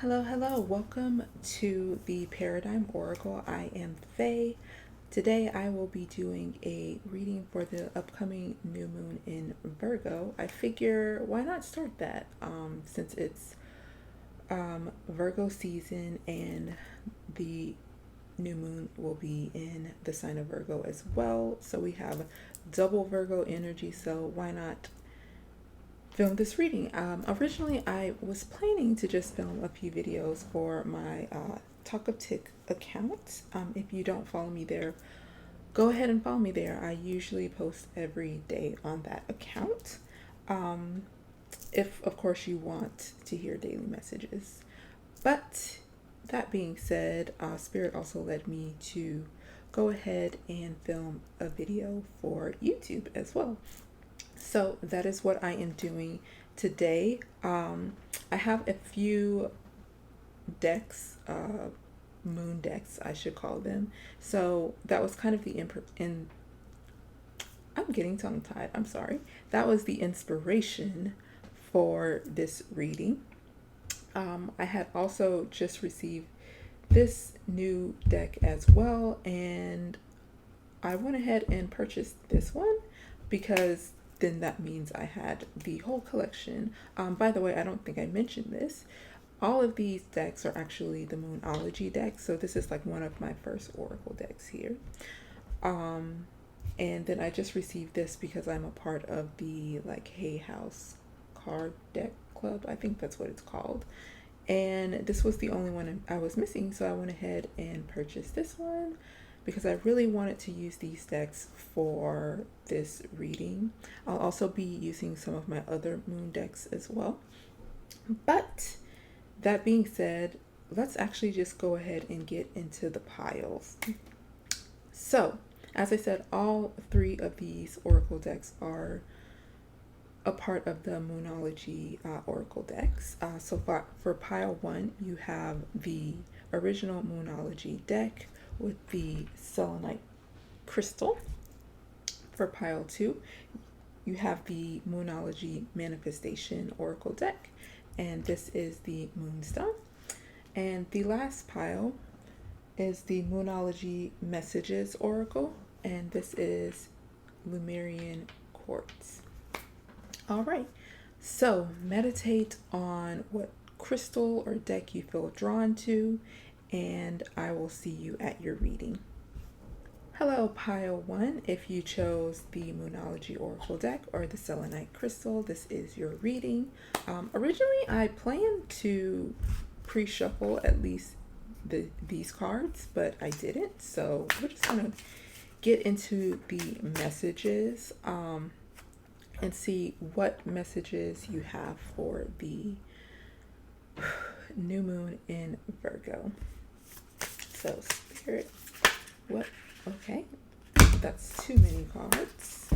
Hello, hello. Welcome to the Paradigm Oracle. I am Faye. Today I will be doing a reading for the upcoming new moon in Virgo. I figure why not start that since it's Virgo season and the new moon will be in the sign of Virgo as well. So we have double Virgo energy. So why not film this reading? Originally, I was planning to just film a few videos for my Talk of Tick account. If you don't follow me there, go ahead and follow me there. I usually post every day on that account. If, of course, you want to hear daily messages. But that being said, Spirit also led me to go ahead and film a video for YouTube as well. So that is what I am doing today. I have a few decks, moon decks, I should call them. So that was kind of I'm getting tongue tied. I'm sorry. That was the inspiration for this reading. I had also just received this new deck as well, and I went ahead and purchased this one because then that means I had the whole collection. By the way, I don't think I mentioned this. All of these decks are actually the Moonology decks, so this is like one of my first Oracle decks here. And then I just received this because I'm a part of the like Hay House card deck club. I think that's what it's called. And this was the only one I was missing, so I went ahead and purchased this one because I really wanted to use these decks for this reading. I'll also be using some of my other moon decks as well. But that being said, let's actually just go ahead and get into the piles. So, as I said, all three of these oracle decks are a part of the Moonology oracle decks. So for pile one, you have the original Moonology deck with the selenite crystal. For pile two, you have the Moonology Manifestation Oracle deck, and this is the Moonstone. And the last pile is the Moonology Messages Oracle, and this is Lemurian Quartz. All right, so meditate on what crystal or deck you feel drawn to, and I will see you at your reading. Hello, pile one. If you chose the Moonology Oracle deck or the Selenite Crystal, this is your reading. Originally, I planned to pre-shuffle at least these cards, but I didn't. So we're just gonna get into the messages and see what messages you have for the new moon in Virgo. So, Spirit, what? Okay, that's too many cards.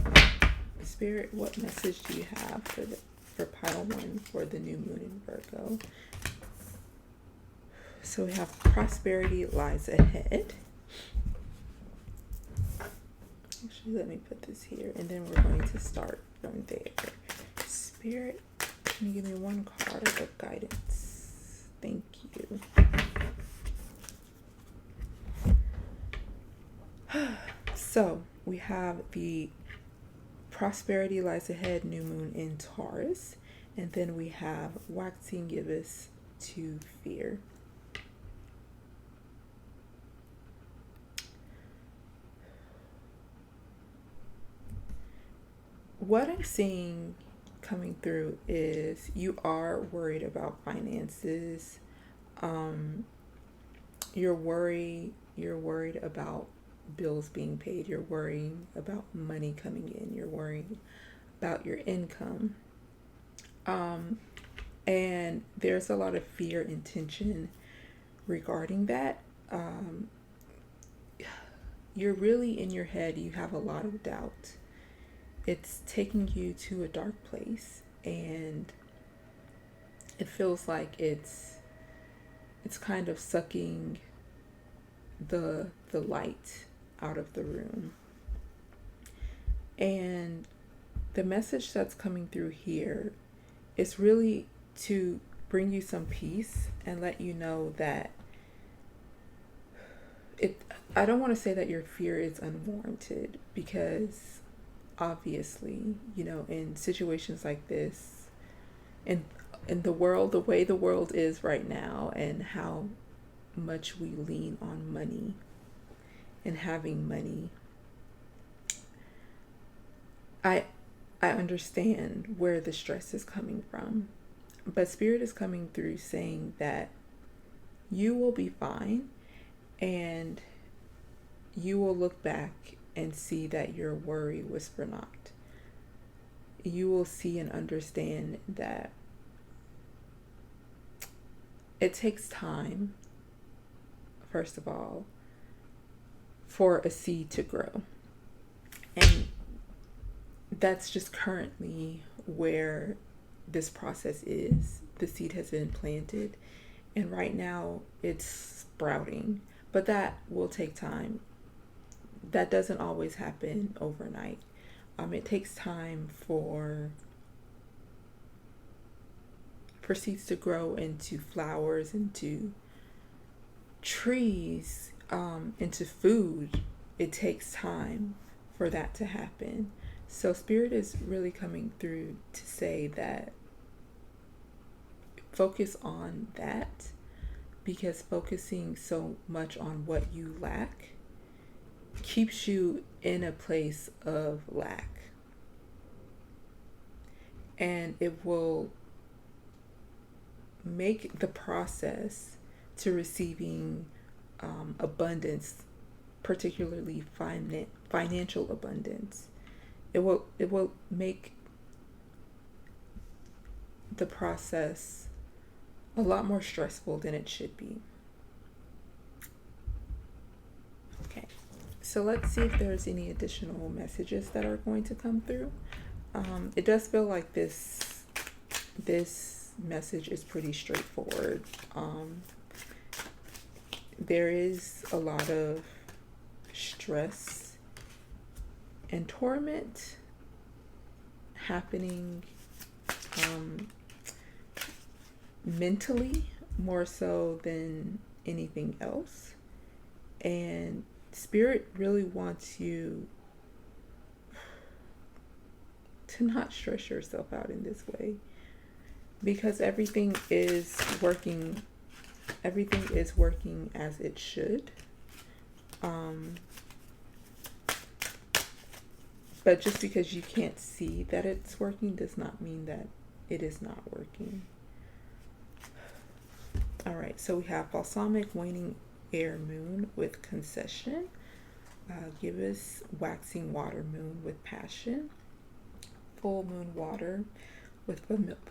Spirit, what message do you have for pile one for the new moon in Virgo? So we have prosperity lies ahead. Actually, let me put this here, and then we're going to start from there. Spirit, can you give me one card of guidance? Thank you. So we have the prosperity lies ahead, new moon in Taurus, and then we have waxing gibbous to fear. What I'm seeing coming through is you are worried about finances. You're worried about bills being paid. You're worrying about money coming in. You're worrying about your income. And there's a lot of fear and tension regarding that. You're really in your head, you have a lot of doubt. It's taking you to a dark place, and it feels like it's kind of sucking the light out of the room. And the message that's coming through here is really to bring you some peace and let you know that it I don't want to say that your fear is unwarranted, because obviously, in situations like this, in the world, the way the world is right now, and how much we lean on money and having money, I I understand where the stress is coming from. But Spirit is coming through saying that you will be fine, and you will look back and see that your worry was for naught. You will see and understand that it takes time, first of all, for a seed to grow. And that's just currently where this process is. The seed has been planted, and right now it's sprouting, but that will take time. That doesn't always happen overnight. It takes time for seeds to grow into flowers, into trees, into food. It takes time for that to happen. So Spirit is really coming through to say that focus on that, because focusing so much on what you lack keeps you in a place of lack. And it will make the process to receiving abundance, particularly financial abundance, it will make the process a lot more stressful than it should be. Okay, so let's see if there's any additional messages that are going to come through. It does feel like this message is pretty straightforward. There is a lot of stress and torment happening mentally, more so than anything else. And Spirit really wants you to not stress yourself out in this way, because everything is working as it should. But just because you can't see that it's working does not mean that it is not working. All right, so we have balsamic waning air moon with concession. Give us waxing water moon with passion. Full moon water with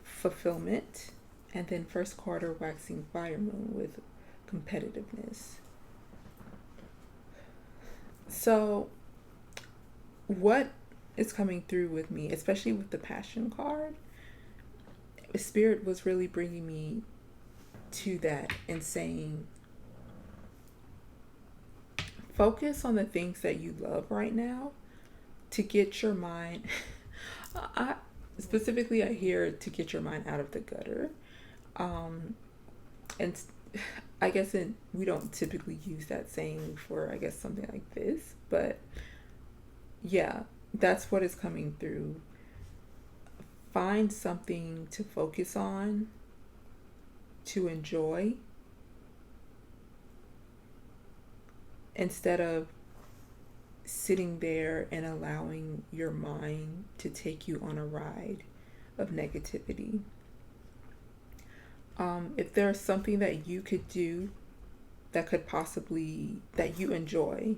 fulfillment. And then first quarter waxing fire moon with competitiveness. So what is coming through with me, especially with the passion card, Spirit was really bringing me to that and saying, focus on the things that you love right now to get your mind I hear to get your mind out of the gutter. And I guess we don't typically use that saying for, I guess, something like this, but yeah, that's what is coming through. Find something to focus on, to enjoy, instead of sitting there and allowing your mind to take you on a ride of negativity. If there's something that you could do that you enjoy,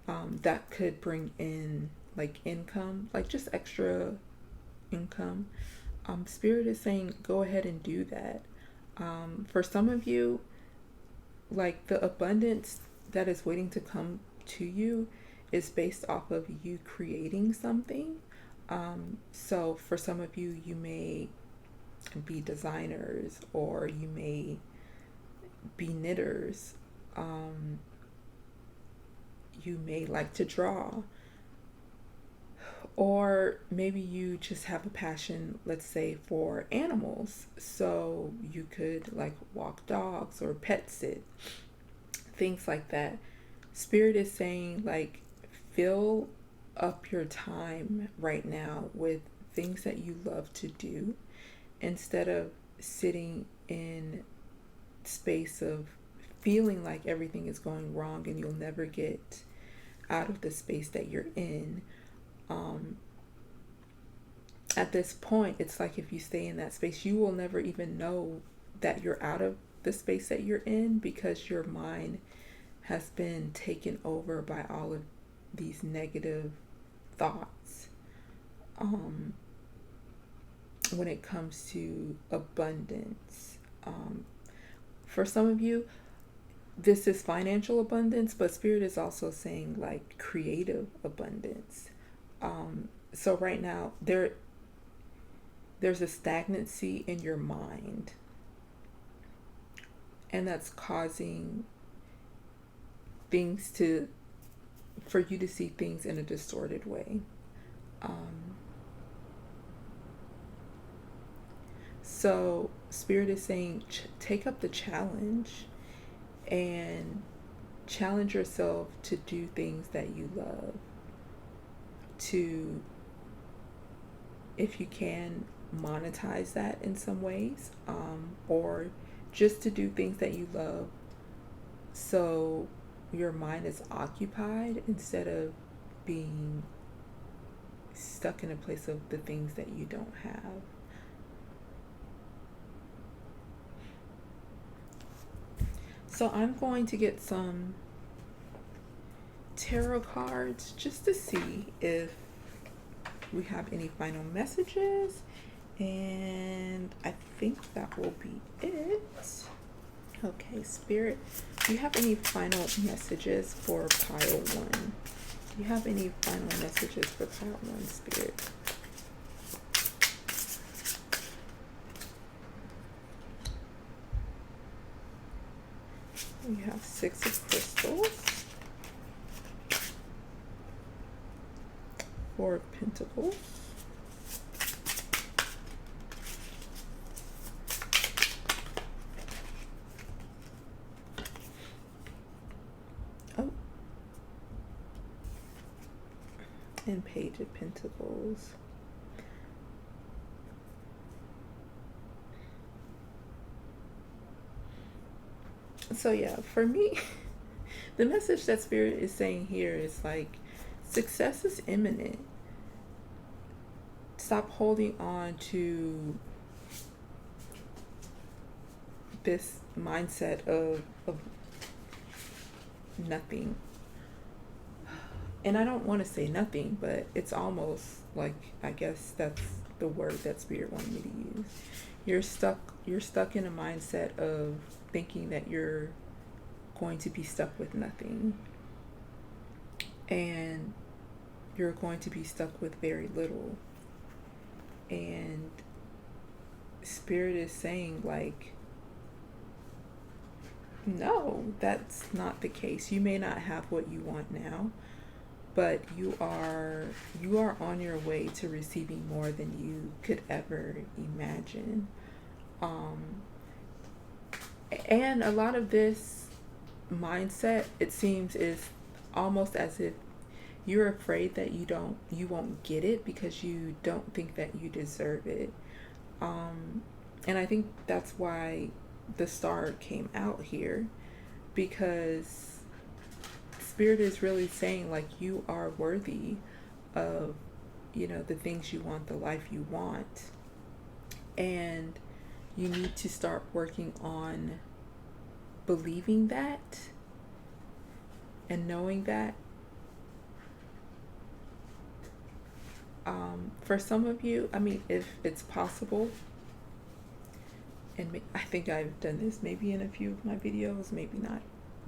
that could bring in like income, like just extra income, Spirit is saying go ahead and do that. For some of you, like the abundance that is waiting to come to you is based off of you creating something. So for some of you, you may be designers, or you may be knitters. You may like to draw. Or maybe you just have a passion, let's say, for animals. So you could like walk dogs or pet sit, things like that. Spirit is saying, like, fill up your time right now with things that you love to do instead of sitting in space of feeling like everything is going wrong and you'll never get out of the space that you're in. At this point, it's like if you stay in that space, you will never even know that you're out of the space that you're in because your mind has been taken over by all of these negative thoughts when it comes to abundance. For some of you, this is financial abundance, but Spirit is also saying like creative abundance. So right now, there's a stagnancy in your mind, and that's causing for you to see things in a distorted way. So Spirit is saying, take up the challenge and challenge yourself to do things that you love, to, if you can, monetize that in some ways, or just to do things that you love so your mind is occupied instead of being stuck in a place of the things that you don't have. So I'm going to get some tarot cards just to see if we have any final messages, and I think that will be it. Okay, Spirit, do you have any final messages for pile 1? Do you have any final messages for pile 1, Spirit? We have 6 of crystals, 4 of pentacles, and Page of Pentacles. So yeah, for me, the message that Spirit is saying here is like, success is imminent. Stop holding on to this mindset of nothing. And I don't want to say nothing, but it's almost like, I guess that's the word that Spirit wanted me to use. You're stuck in a mindset of thinking that you're going to be stuck with nothing. And you're going to be stuck with very little. And Spirit is saying like, no, that's not the case. You may not have what you want now, but you are on your way to receiving more than you could ever imagine. And a lot of this mindset, it seems, is almost as if you're afraid that you won't get it because you don't think that you deserve it. And I think that's why the star came out here, because Spirit is really saying like, you are worthy of, the things you want, the life you want. And you need to start working on believing that and knowing that. For some of you, I mean, if it's possible, and I think I've done this maybe in a few of my videos, maybe not,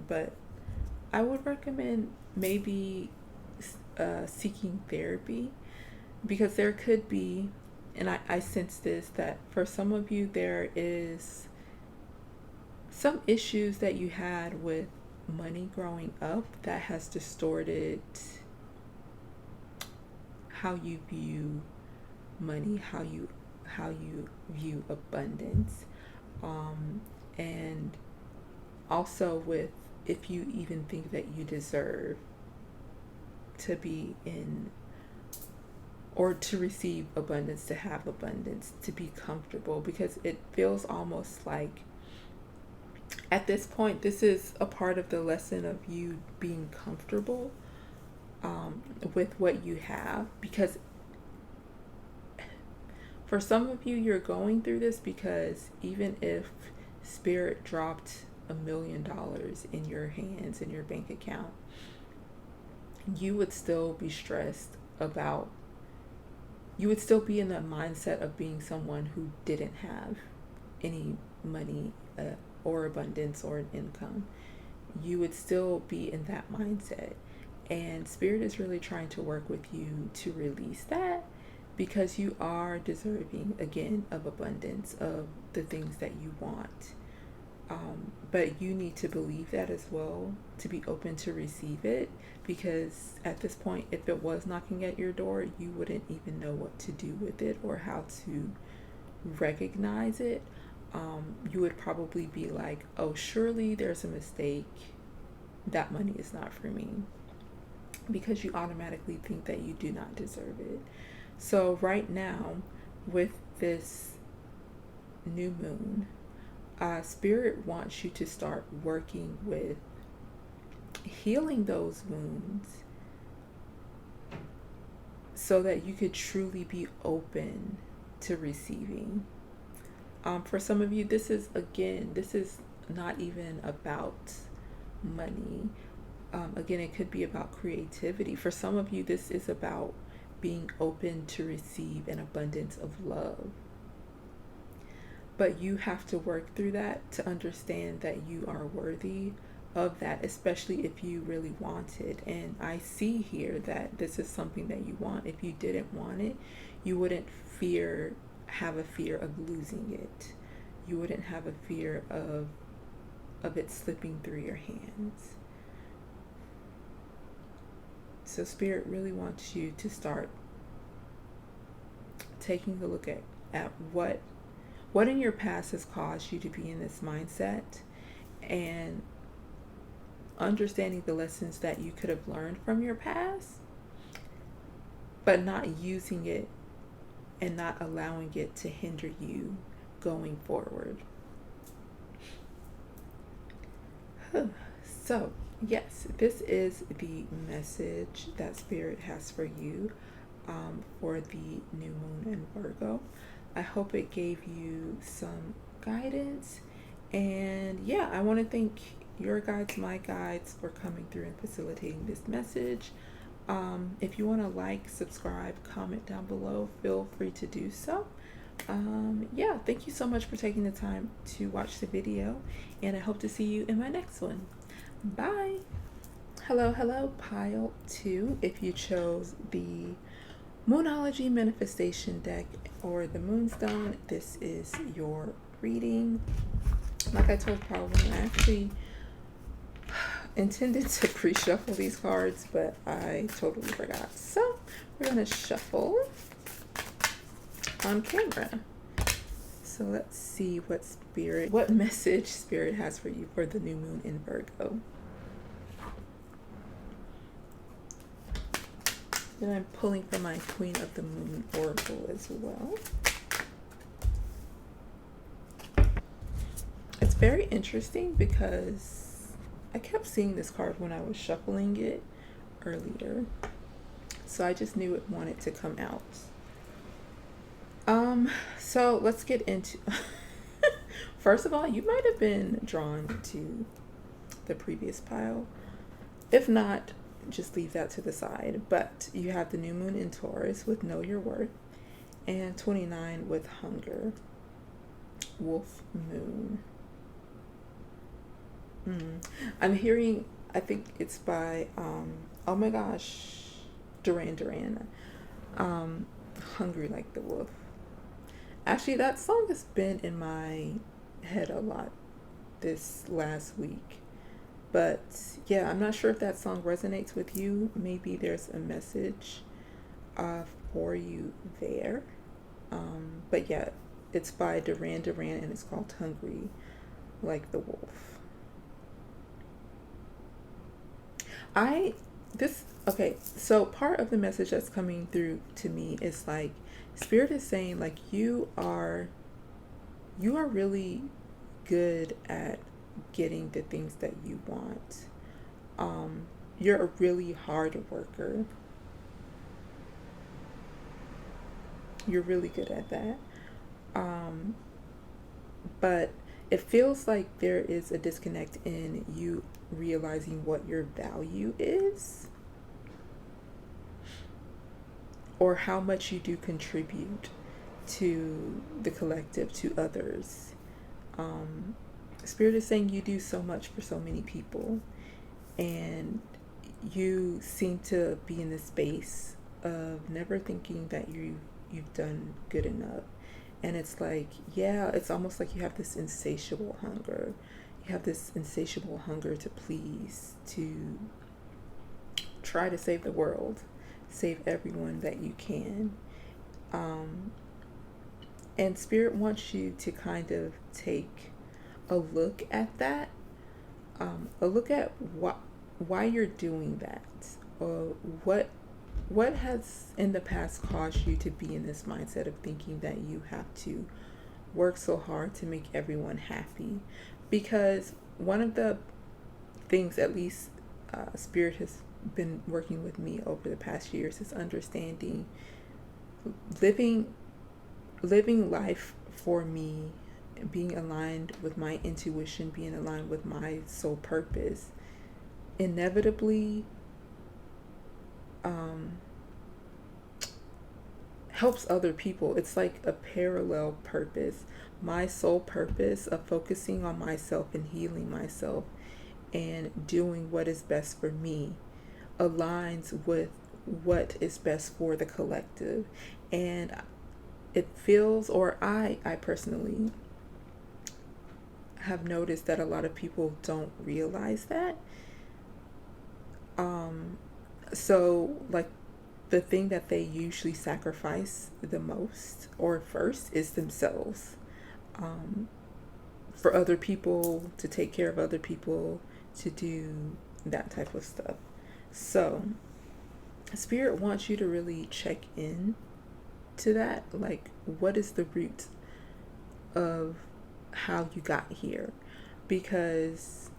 but I would recommend maybe seeking therapy, because there could be, and I sense this, that for some of you there is some issues that you had with money growing up that has distorted how you view money, how you view abundance, and also with if you even think that you deserve to be in or to receive abundance, to have abundance, to be comfortable, because it feels almost like at this point this is a part of the lesson of you being comfortable with what you have, because for some of you, you're going through this because even if Spirit dropped $1 million in your hands, in your bank account, you would still be stressed about, you would still be in the mindset of being someone who didn't have any money or abundance or income. You would still be in that mindset. And Spirit is really trying to work with you to release that, because you are deserving, again, of abundance, of the things that you want. But you need to believe that as well, to be open to receive it, because at this point, if it was knocking at your door, you wouldn't even know what to do with it or how to recognize it. You would probably be like, oh, surely there's a mistake. That money is not for me, because you automatically think that you do not deserve it. So right now, with this new moon, Spirit wants you to start working with healing those wounds so that you could truly be open to receiving. For some of you, this is not even about money. Again, it could be about creativity. For some of you, this is about being open to receive an abundance of love. But you have to work through that to understand that you are worthy of that, especially if you really want it. And I see here that this is something that you want. If you didn't want it, you wouldn't have a fear of losing it. You wouldn't have a fear of it slipping through your hands. So Spirit really wants you to start taking a look at what in your past has caused you to be in this mindset, and understanding the lessons that you could have learned from your past, but not using it and not allowing it to hinder you going forward. So, yes, this is the message that Spirit has for you for the new moon in Virgo. I hope it gave you some guidance. And yeah, I want to thank your guides, my guides, for coming through and facilitating this message. If you want to like, subscribe, comment down below, feel free to do so. Yeah, thank you so much for taking the time to watch the video, and I hope to see you in my next one. Bye. Hello, pile 2. If you chose the Moonology Manifestation deck or the Moonstone, this is your reading. Like I told pile 1, I actually intended to pre-shuffle these cards, but I totally forgot. So we're going to shuffle on camera. So let's see what message Spirit has for you for the new moon in Virgo. Then I'm pulling from my Queen of the Moon Oracle as well. It's very interesting because I kept seeing this card when I was shuffling it earlier. So I just knew it wanted to come out. So let's get into first of all, you might have been drawn to the previous pile. If not, just leave that to the side. But you have the new moon in Taurus with Know Your Worth, and 29 with Hunger, Wolf Moon. I'm hearing, I think it's by oh my gosh, Duran, Hungry Like the Wolf. Actually, that song has been in my head a lot this last week. But yeah, I'm not sure if that song resonates with you. Maybe there's a message for you there. But yeah, it's by Duran Duran and it's called Hungry Like the Wolf. I this okay, so part of the message that's coming through to me is like Spirit is saying like you are really good at getting the things that you want. You're a really hard worker. You're really good at that. Um, but it feels like there is a disconnect in you realizing what your value is or how much you do contribute to the collective, to others. Um, Spirit is saying you do so much for so many people, and you seem to be in this space of never thinking that you've done good enough. And it's like, yeah, it's almost like you have this insatiable hunger. You have this insatiable hunger to please, to try to save the world, save everyone that you can. Um, and Spirit wants you to kind of take a look at that, a look at why you're doing that, or what has in the past caused you to be in this mindset of thinking that you have to work so hard to make everyone happy. Because one of the things, at least Spirit has been working with me over the past years, is understanding living life for me, being aligned with my intuition, being aligned with my soul purpose, inevitably helps other people. It's like a parallel purpose. My soul purpose of focusing on myself and healing myself and doing what is best for me aligns with what is best for the collective. And it feels, or I personally have noticed that a lot of people don't realize that. So like the thing that they usually sacrifice the most or first is themselves, for other people, to take care of other people, to do that type of stuff. So Spirit wants you to really check in to that. Like, what is the root of how you got here? Because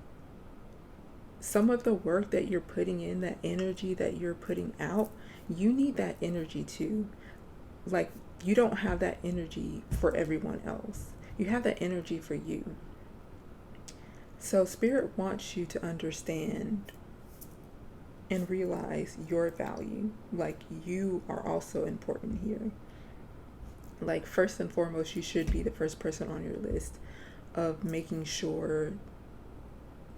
some of the work that you're putting in, that energy that you're putting out, you need that energy too. Like, you don't have that energy for everyone else. You have that energy for you. So Spirit wants you to understand and realize your value. Like, you are also important here. Like, first and foremost, you should be the first person on your list of making sure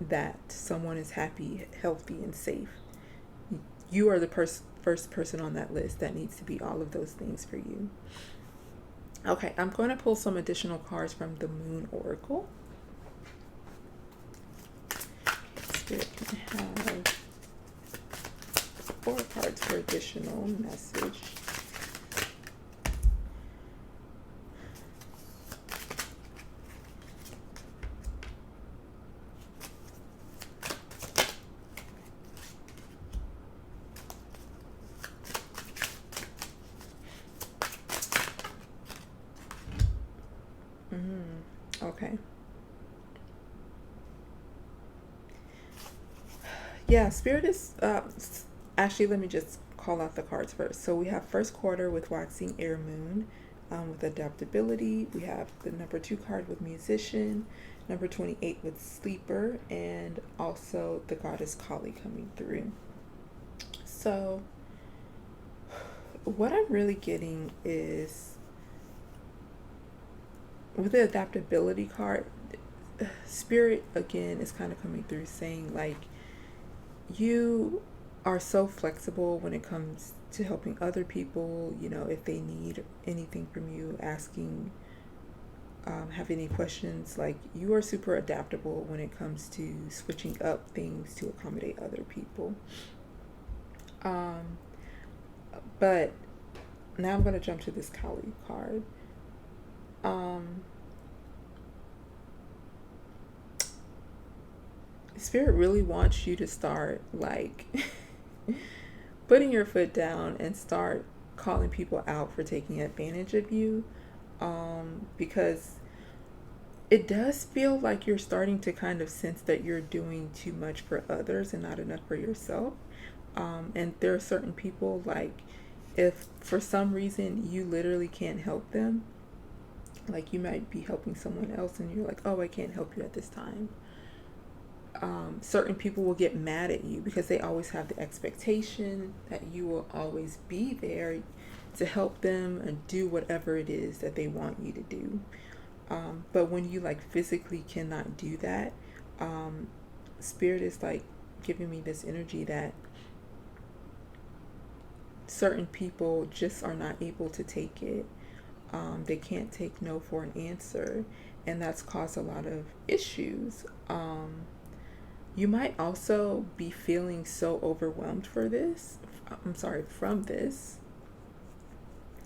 that someone is happy, healthy, and safe. You are the first person on that list that needs to be all of those things for you. Okay, I'm going to pull some additional cards from the Moon Oracle. Spirit can have 4 cards for additional message. Okay. Yeah, Spirit is actually, let me just call out the cards first. So we have first quarter with waxing air moon, with adaptability. We have the number 2 card with musician, number 28 with sleeper, and also the goddess Kali coming through. So what I'm really getting is, with the adaptability card, Spirit again is kind of coming through saying like, you are so flexible when it comes to helping other people, you know, if they need anything from you, asking, have any questions. Like, you are super adaptable when it comes to switching up things to accommodate other people. But now I'm going to jump to this Kali card. Um, Spirit really wants you to start like putting your foot down and start calling people out for taking advantage of you, because it does feel like you're starting to kind of sense that you're doing too much for others and not enough for yourself. And there are certain people, like, if for some reason you literally can't help them, like you might be helping someone else and you're like, oh, I can't help you at this time. Certain people will get mad at you because they always have the expectation that you will always be there to help them and do whatever it is that they want you to do. But when you like physically cannot do that, Spirit is like giving me this energy that certain people just are not able to take it. They can't take no for an answer, and that's caused a lot of issues. You might also be feeling so overwhelmed from this,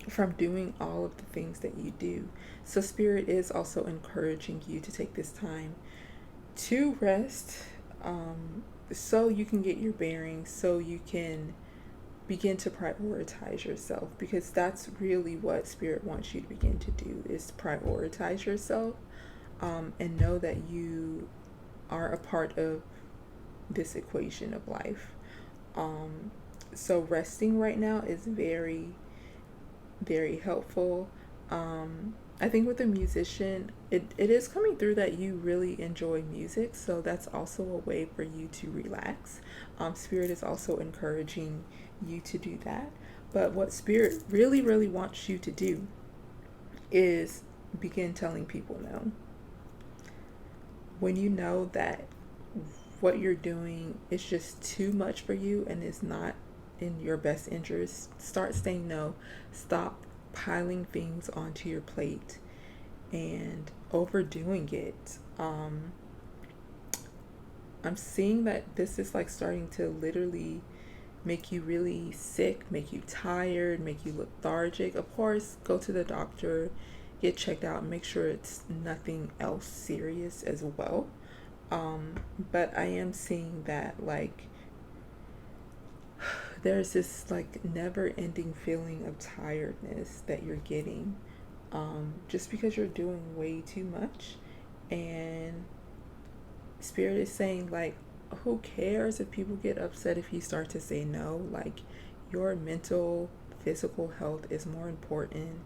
from doing all of the things that you do. So Spirit is also encouraging you to take this time to rest, so you can get your bearings, so you can begin to prioritize yourself, because that's really what Spirit wants you to begin to do, is prioritize yourself, and know that you are a part of this equation of life. So resting right now is very, very helpful. I think with a musician, it is coming through that you really enjoy music, so that's also a way for you to relax. Spirit is also encouraging you to do that. But what Spirit really, really wants you to do is begin telling people no. When you know that what you're doing is just too much for you and is not in your best interest, start saying no. Stop piling things onto your plate and overdoing it. I'm seeing that this is like starting to literally make you really sick, make you tired, make you lethargic. Of course, go to the doctor, get checked out, and make sure it's nothing else serious as well. But I am seeing that like there's this like never ending feeling of tiredness that you're getting, just because you're doing way too much. And Spirit is saying like, who cares if people get upset if you start to say no? Like, your mental, physical health is more important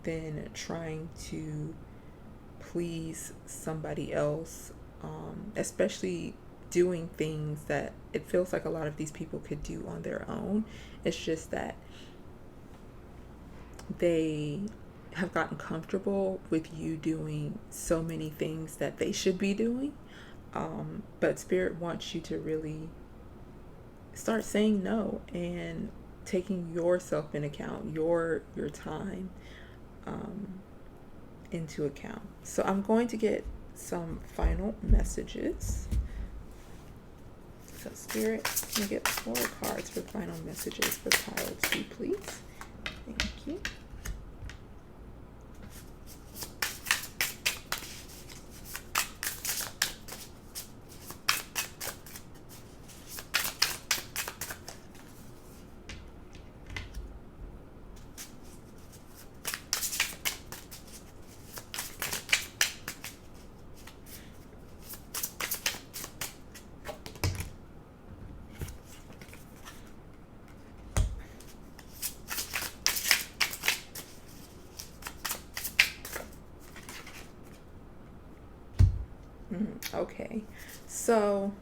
than trying to please somebody else, especially doing things that it feels like a lot of these people could do on their own. It's just that they have gotten comfortable with you doing so many things that they should be doing. But Spirit wants you to really start saying no and taking yourself in account, your time, into account. So I'm going to get some final messages. So Spirit, can I get 4 cards for final messages for pile 2, please? Thank you. Okay, so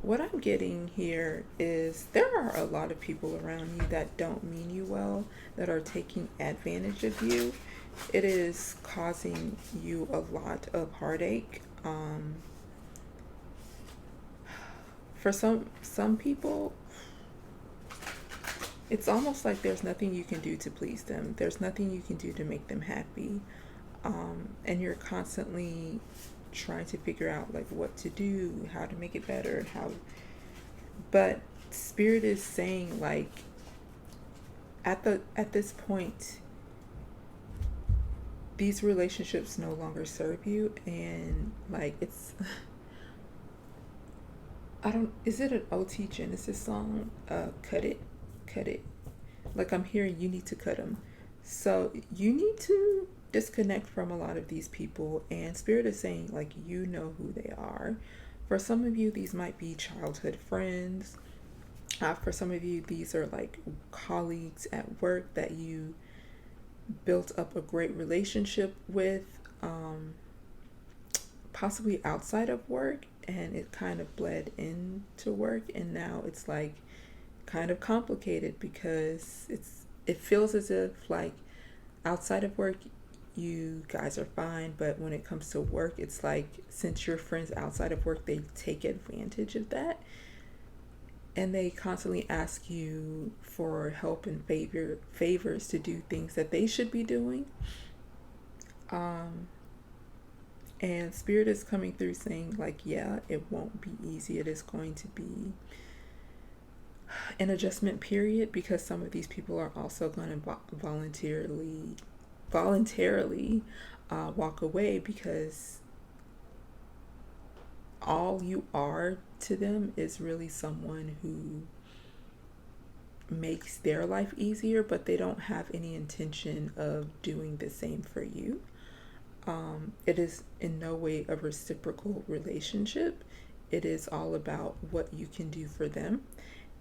what I'm getting here is there are a lot of people around you that don't mean you well, that are taking advantage of you. It is causing you a lot of heartache. For some people, it's almost like there's nothing you can do to please them. There's nothing you can do to make them happy. And you're constantly trying to figure out like what to do, how to make it better, but Spirit is saying like at this point, these relationships no longer serve you, and like it's I don't, is it an OT Genesis song? Cut it, cut it. Like I'm hearing you need to cut them. So you need to disconnect from a lot of these people, and Spirit is saying like you know who they are. For some of you, these might be childhood friends. For some of you, these are like colleagues at work that you built up a great relationship with, possibly outside of work, and it kind of bled into work, and now it's like kind of complicated because it feels as if like outside of work you guys are fine, but when it comes to work, it's like since you're friends outside of work, they take advantage of that, and they constantly ask you for help and favors to do things that they should be doing. And Spirit is coming through saying like, yeah, it won't be easy. It is going to be an adjustment period because some of these people are also going to voluntarily walk away, because all you are to them is really someone who makes their life easier, but they don't have any intention of doing the same for you. It is in no way a reciprocal relationship. It is all about what you can do for them.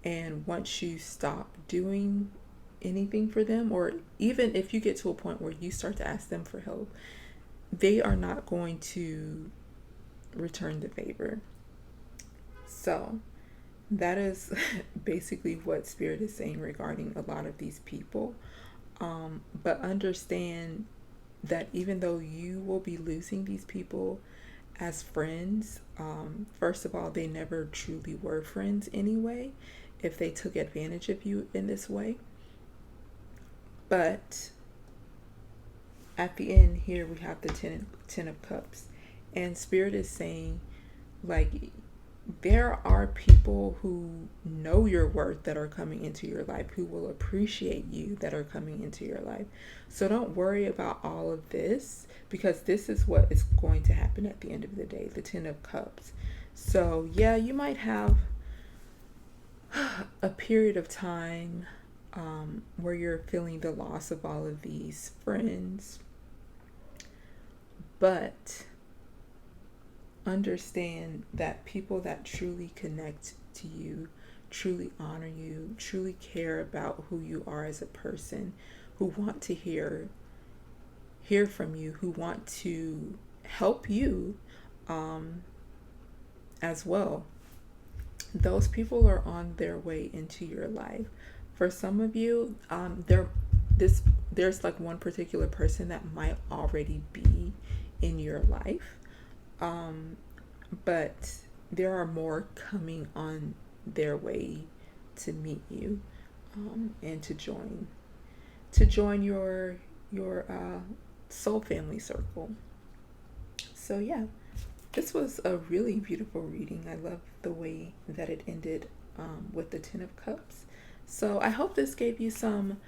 And once you stop doing anything for them, or even if you get to a point where you start to ask them for help, they are not going to return the favor. So that is basically what Spirit is saying regarding a lot of these people. But understand that even though you will be losing these people as friends, first of all, they never truly were friends anyway, if they took advantage of you in this way. But at the end here, we have the ten of Cups, and Spirit is saying like there are people who know your worth that are coming into your life, who will appreciate you that are coming into your life. So don't worry about all of this, because this is what is going to happen at the end of the day, the Ten of Cups. So yeah, you might have a period of time where you're feeling the loss of all of these friends, but understand that people that truly connect to you, truly honor you, truly care about who you are as a person, who want to hear from you, who want to help you as well. Those people are on their way into your life. For some of you, there's like one particular person that might already be in your life. But there are more coming on their way to meet you, and to join your soul family circle. So yeah, this was a really beautiful reading. I love the way that it ended with the Ten of Cups. So I hope this gave you some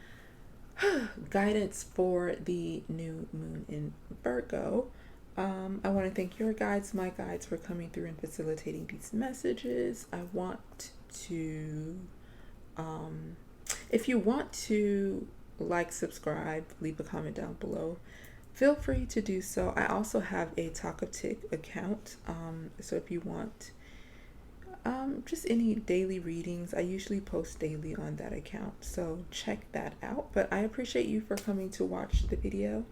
guidance for the new moon in Virgo. I want to thank your guides, my guides, for coming through and facilitating these messages. I want to, if you want to like, subscribe, leave a comment down below, feel free to do so. I also have a Talk of Tick account. So if you want just any daily readings, I usually post daily on that account. So check that out. But I appreciate you for coming to watch the video.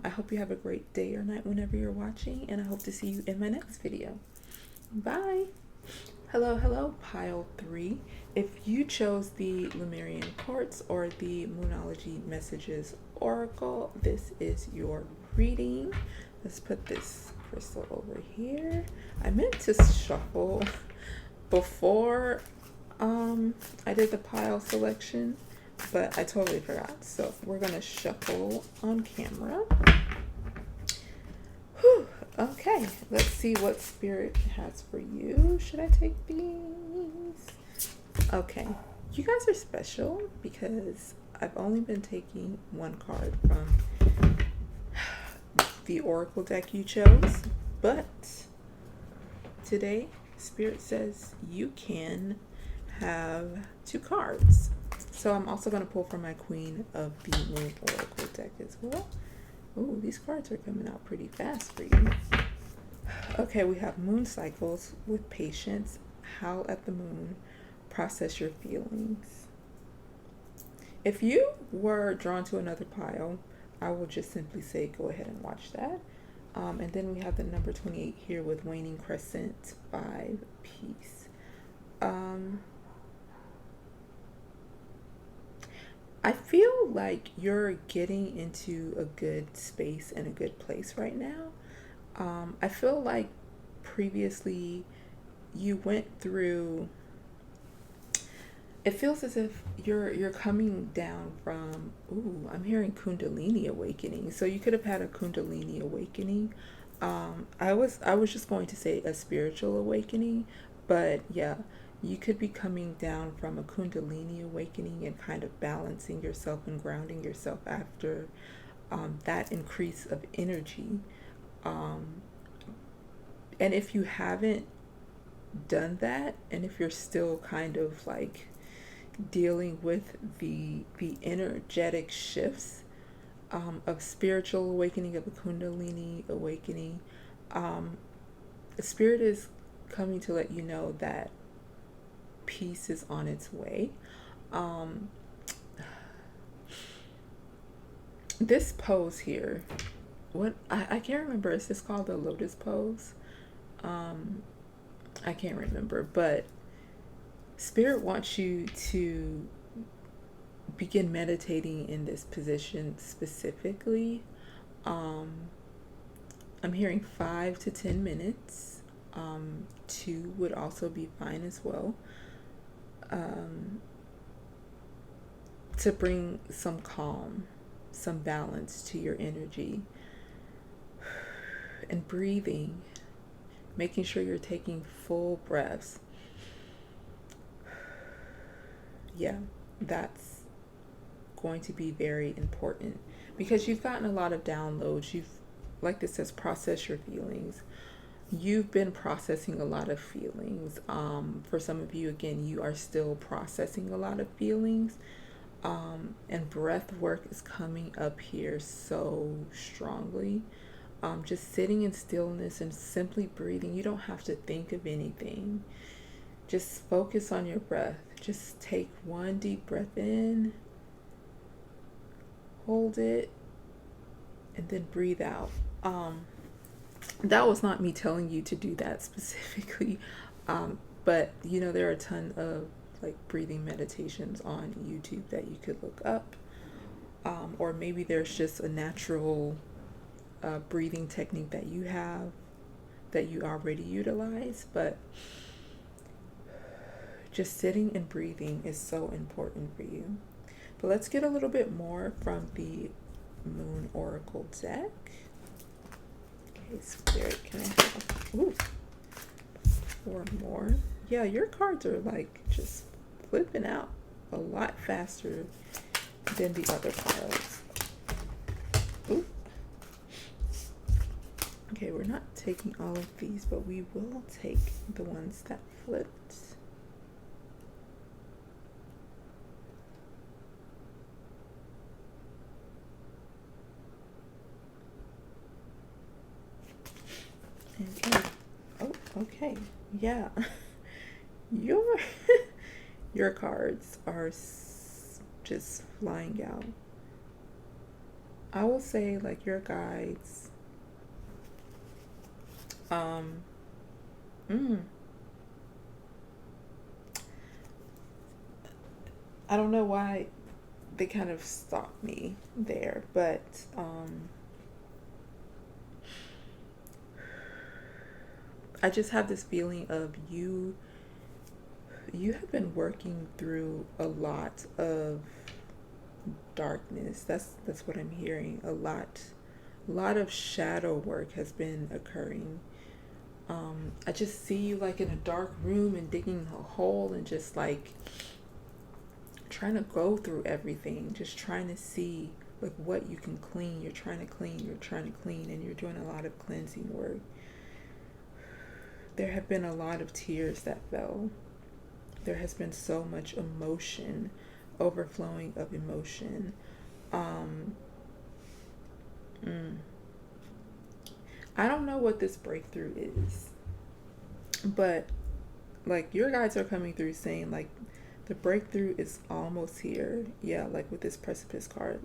I hope you have a great day or night whenever you're watching, and I hope to see you in my next video. Bye. Hello, pile 3. If you chose the Lemurian Quartz or the Moonology Messages Oracle, this is your reading. Let's put this crystal over here. I meant to shuffle before I did the pile selection, but I totally forgot. So we're gonna shuffle on camera. Whew. Okay, let's see what Spirit has for you. Should I take these? Okay, you guys are special because I've only been taking one card from the Oracle deck you chose, but today Spirit says you can have two cards. So I'm also going to pull from my Queen of the Moon Oracle deck as well. Ooh, these cards are coming out pretty fast for you. Okay, we have moon cycles with patience, howl at the moon, process your feelings. If you were drawn to another pile, I will just simply say go ahead and watch that. And then we have the number 28 here with waning crescent, 5 peace. I feel like you're getting into a good space and a good place right now. I feel like previously you went through, it feels as if you're coming down from, ooh, I'm hearing Kundalini awakening. So you could have had a Kundalini awakening. I was just going to say a spiritual awakening, but yeah, you could be coming down from a Kundalini awakening and kind of balancing yourself and grounding yourself after that increase of energy. And if you haven't done that, and if you're still kind of like dealing with the energetic shifts of spiritual awakening, of a Kundalini awakening, the Spirit is coming to let you know that peace is on its way. This pose here, what I can't remember, is this called the lotus pose? I can't remember, but Spirit wants you to begin meditating in this position specifically. I'm hearing 5 to 10 minutes. 2 would also be fine as well. To bring some calm, some balance to your energy. And breathing, making sure you're taking full breaths. Yeah, that's going to be very important because you've gotten a lot of downloads. You've, like this says, process your feelings. You've been processing a lot of feelings. For some of you, again, you are still processing a lot of feelings. And breath work is coming up here so strongly. Just sitting in stillness and simply breathing. You don't have to think of anything. Just focus on your breath. Just take one deep breath in, hold it, and then breathe out. That was not me telling you to do that specifically, but you know, there are a ton of like breathing meditations on YouTube that you could look up, or maybe there's just a natural breathing technique that you have that you already utilize, but just sitting and breathing is so important for you. But let's get a little bit more from the Moon Oracle deck. Okay, Spirit, can I have 4 more? Yeah, your cards are like just flipping out a lot faster than the other piles. Ooh. Okay, we're not taking all of these, but we will take the ones that flipped. Okay. Oh, okay. Yeah. Your your cards are just flying out. I will say, like, your guides. I don't know why they kind of stopped me there, but I just have this feeling of you have been working through a lot of darkness. That's what I'm hearing. A lot of shadow work has been occurring. I just see you like in a dark room and digging a hole and just like trying to go through everything, just trying to see like what you can clean. You're trying to clean, and you're doing a lot of cleansing work. There have been a lot of tears that fell. There has been so much emotion, overflowing of emotion. Um, I don't know what this breakthrough is, but like your guides are coming through saying like the breakthrough is almost here. Yeah, like with this precipice card.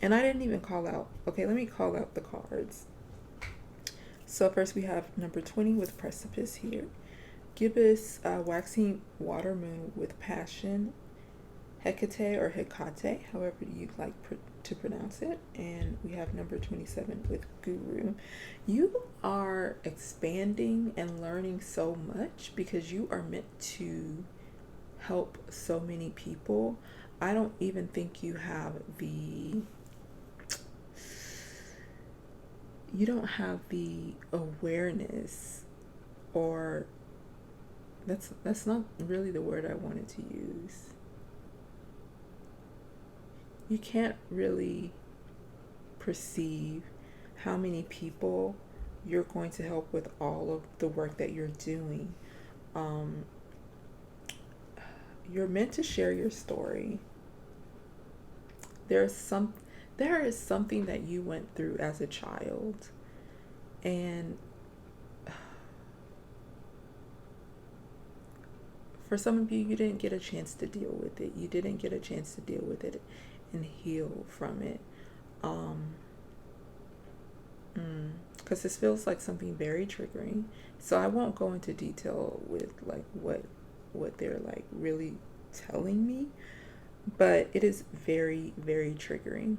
And I didn't even call out. Okay, let me call out the cards. So first we have number 20 with precipice here. Gibbous waxing water moon with passion, Hecate or Hecate, however you'd like to pronounce it. And we have number 27 with guru. You are expanding and learning so much because you are meant to help so many people. I don't even think you have the awareness, or that's not really the word I wanted to use. You can't really perceive how many people you're going to help with all of the work that you're doing. You're meant to share your story. There is something that you went through as a child, and for some of you, you didn't get a chance to deal with it. You didn't get a chance to deal with it and heal from it. Because this feels like something very triggering. So I won't go into detail with like what they're like really telling me, but it is very, very triggering.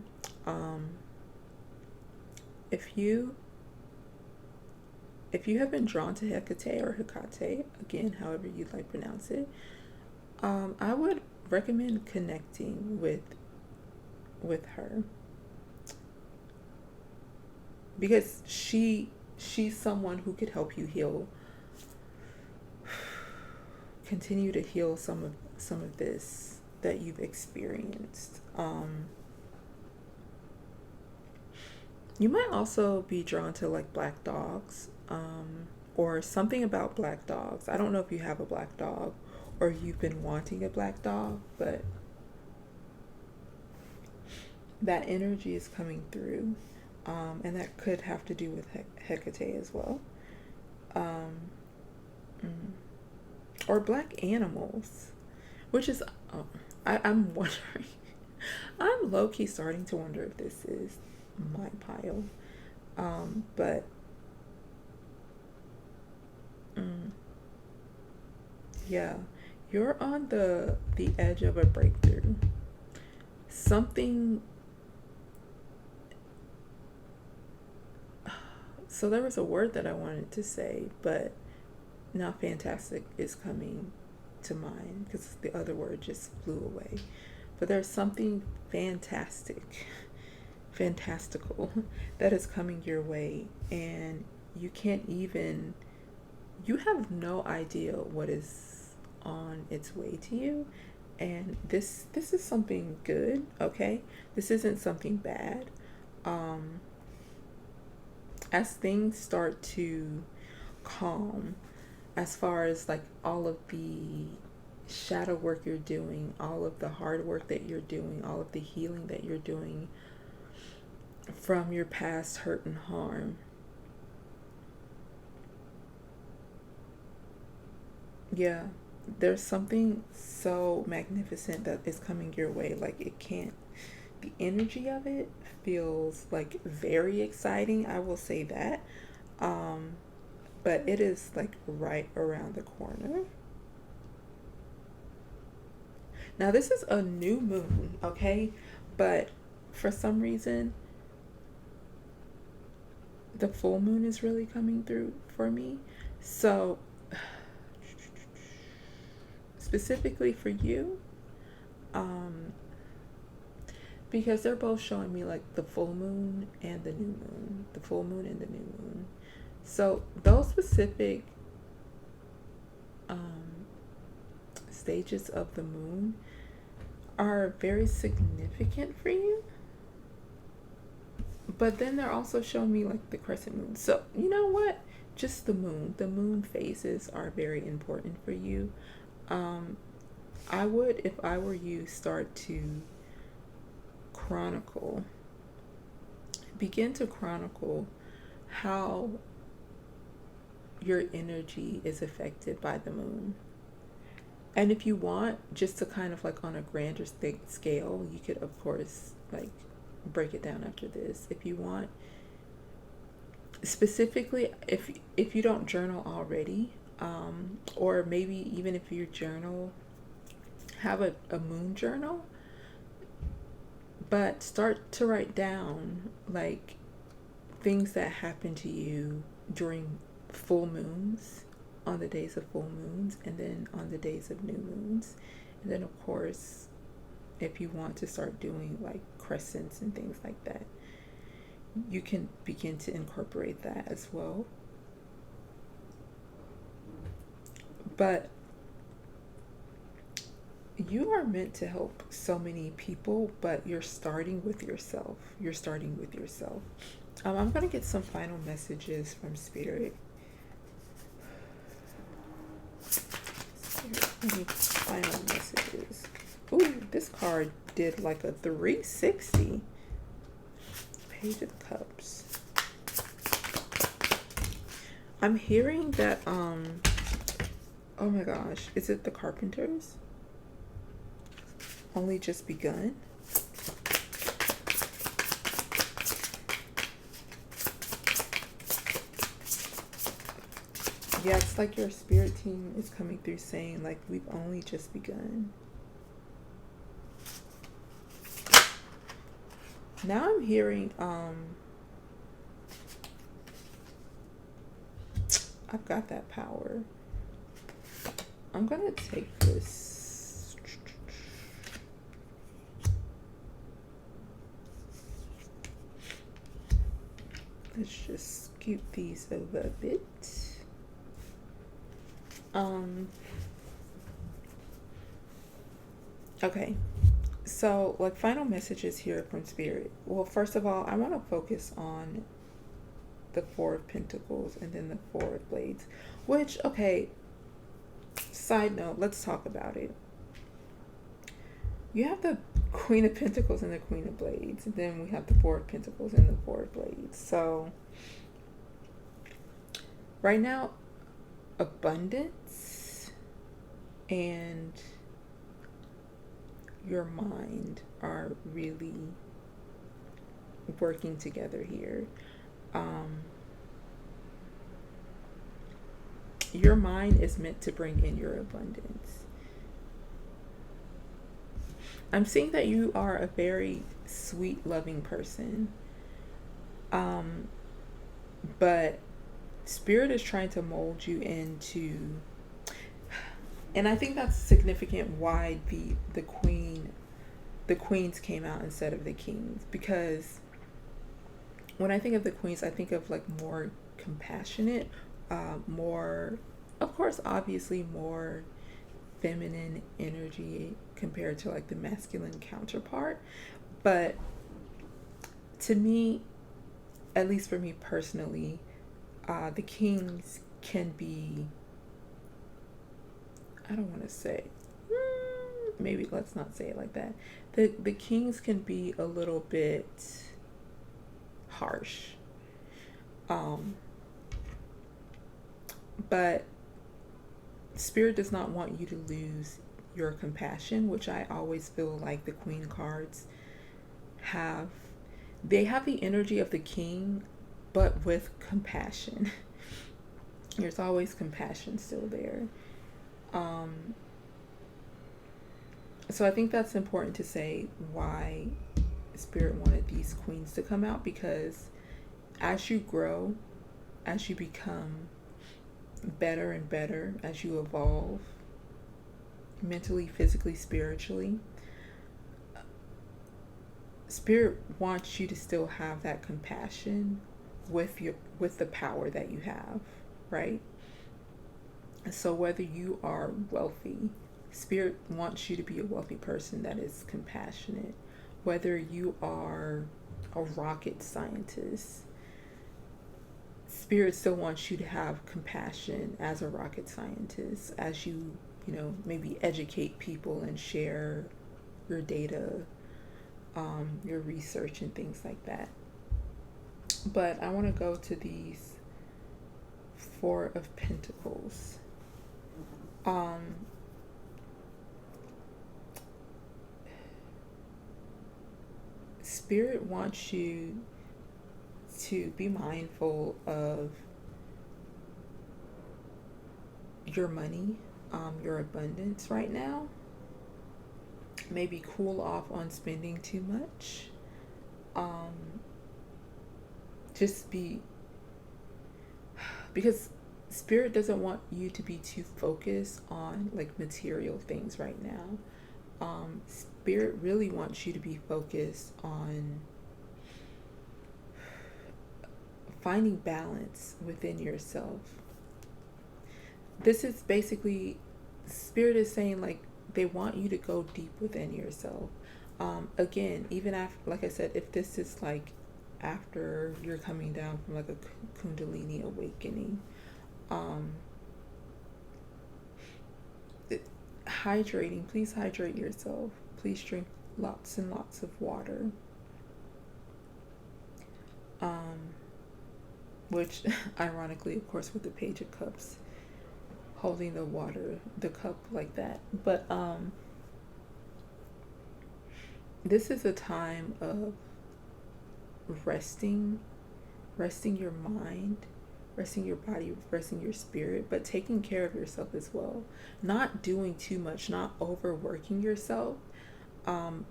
If you have been drawn to Hecate or Hecate, again, however you'd like to pronounce it, I would recommend connecting with her, because she's someone who could help you heal, continue to heal some of this that you've experienced. You might also be drawn to like black dogs, or something about black dogs. I don't know if you have a black dog or you've been wanting a black dog, but that energy is coming through, and that could have to do with Hecate as well, or black animals, which is I'm wondering. I'm low-key starting to wonder if this is my pile, but yeah, you're on the edge of a breakthrough. Something. So there was a word that I wanted to say, but now fantastic is coming to mind because the other word just flew away. But there's something fantastical that is coming your way, and you have no idea what is on its way to you. And this is something good, okay? This isn't something bad. As things start to calm, as far as like all of the shadow work you're doing, all of the hard work that you're doing, all of the healing that you're doing from your past hurt and harm, yeah, there's something so magnificent that is coming your way. Like the energy of it feels like very exciting, I will say that. But it is like right around the corner. Now this is a new moon, okay? But for some reason, the full moon is really coming through for me. So specifically for you, because they're both showing me like the full moon and the new moon, the full moon and the new moon. So those specific stages of the moon, are very significant for you. But then they're also showing me like the crescent moon. So, you know what? Just the moon. The moon phases are very important for you. Um, I would, if I were you, start to chronicle, begin to chronicle how your energy is affected by the moon. And if you want, just to kind of like on a grander scale, you could, of course, like break it down after this. If you want, specifically, if you don't journal already, or maybe even if you journal, have a moon journal, but start to write down like things that happen to you during full moons, on the days of full moons, and then on the days of new moons. And then, of course, if you want to start doing like crescents and things like that, you can begin to incorporate that as well. But you are meant to help so many people, but you're starting with yourself. You're starting with yourself. I'm going to get some final messages from Spirit. Any final messages? Ooh, this card did like a 360. Page of Cups. I'm hearing that, oh my gosh, is it the Carpenters? Only just begun? Yeah, it's like your spirit team is coming through saying like we've only just begun. Now I'm hearing I've got that power. I'm gonna take this. Let's just scoot these over a bit. Okay, so like final messages here from Spirit. Well, first of all, I want to focus on the Four of Pentacles and then the Four of Blades, which, okay, side note, let's talk about it. You have the Queen of Pentacles and the Queen of Blades, and then we have the Four of Pentacles and the Four of Blades. So right now, abundance and your mind are really working together here. Your mind is meant to bring in your abundance. I'm seeing that you are a very sweet, loving person. But Spirit is trying to mold you into, and I think that's significant why the queens came out instead of the kings, because when I think of the queens, I think of like more compassionate, more, of course, obviously more feminine energy compared to like the masculine counterpart. But to me, at least for me personally, the kings can be, I don't want to say, maybe let's not say it like that. The kings can be a little bit harsh. But Spirit does not want you to lose your compassion, which I always feel like the Queen cards have. They have the energy of the king, but with compassion. There's always compassion still there. So I think that's important to say why Spirit wanted these queens to come out, because as you grow, as you become better and better, as you evolve mentally, physically, spiritually, Spirit wants you to still have that compassion with the power that you have, right? So whether you are wealthy, Spirit wants you to be a wealthy person that is compassionate. Whether you are a rocket scientist, Spirit still wants you to have compassion as a rocket scientist, as you maybe educate people and share your data, your research and things like that. But I want to go to these Four of Pentacles. Spirit wants you to be mindful of your money, your abundance right now. Maybe cool off on spending too much. Just be, because Spirit doesn't want you to be too focused on like material things right now. Spirit really wants you to be focused on finding balance within yourself. This is basically, Spirit is saying like they want you to go deep within yourself. Again, even after, like I said, if this is like after you're coming down from like a Kundalini awakening, hydrating, please hydrate yourself. Please drink lots and lots of water. Which ironically, of course, with the Page of Cups, holding the water, the cup like that. But this is a time of resting your mind, resting your body, resting your spirit, but taking care of yourself as well. Not doing too much, not overworking yourself,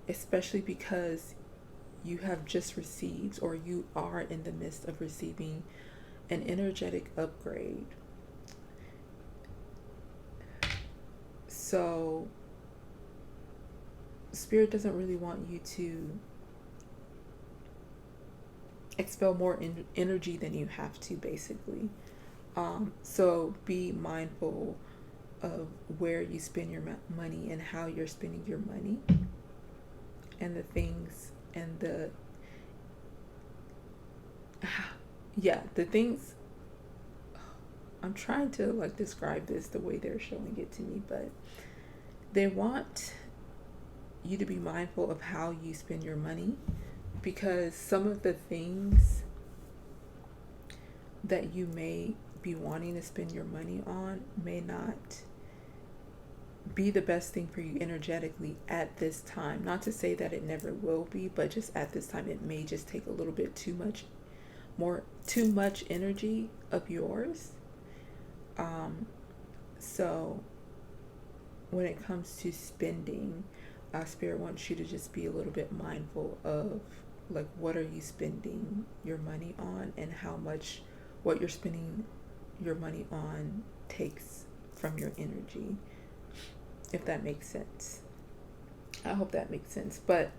especially because you have just received, or you are in the midst of receiving, an energetic upgrade. So Spirit doesn't really want you to expel more energy than you have to, basically. So be mindful of where you spend your money and how you're spending your money, and the things and the things. I'm trying to like describe this the way they're showing it to me, but they want you to be mindful of how you spend your money, because some of the things that you may be wanting to spend your money on may not be the best thing for you energetically at this time. Not to say that it never will be, but just at this time it may just take a little bit too much energy of yours. So when it comes to spending, Spirit wants you to just be a little bit mindful of like, what are you spending your money on, and how much what you're spending your money on takes from your energy, if that makes sense. I hope that makes sense. But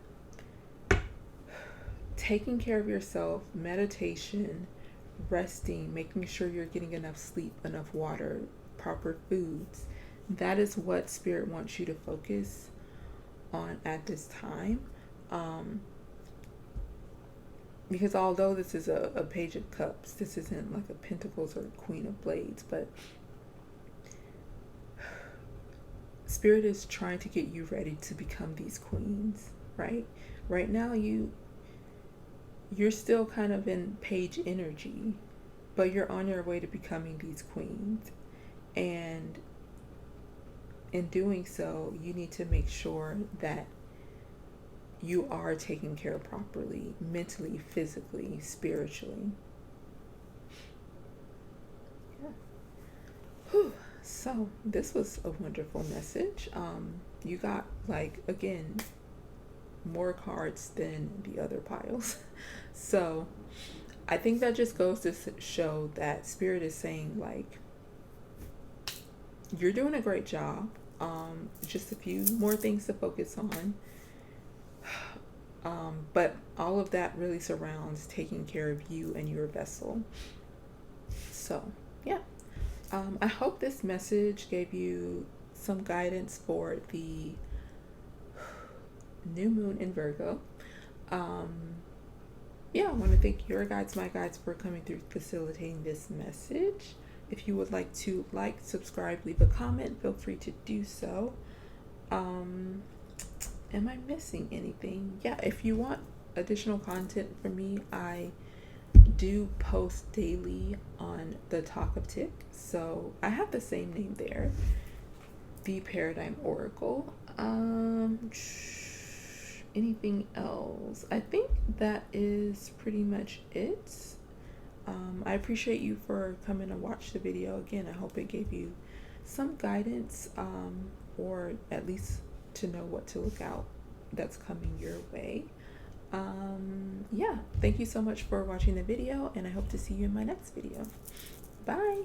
taking care of yourself, meditation, resting, making sure you're getting enough sleep, enough water, proper foods, that is what Spirit wants you to focus on at this time. Because although this is a Page of Cups, this isn't like a Pentacles or a Queen of Blades, but Spirit is trying to get you ready to become these queens, right? Right now you're still kind of in page energy, but you're on your way to becoming these queens. And in doing so, you need to make sure that you are taken care of properly, mentally, physically, spiritually. Yeah. Whew. So this was a wonderful message. You got, like, again, more cards than the other piles. So I think that just goes to show that Spirit is saying, like, you're doing a great job. Just a few more things to focus on. But all of that really surrounds taking care of you and your vessel. So, yeah. I hope this message gave you some guidance for the new moon in Virgo. Yeah, I want to thank your guides, my guides, for coming through facilitating this message. If you would like to like, subscribe, leave a comment, feel free to do so. Am I missing anything? Yeah, if you want additional content from me, I do post daily on the Talk of Tick. So I have the same name there, the Paradigm Oracle. Anything else? I think that is pretty much it. I appreciate you for coming to watch the video. Again, I hope it gave you some guidance, or at least to know what to look out that's coming your way. Yeah, thank you so much for watching the video, and I hope to see you in my next video. Bye.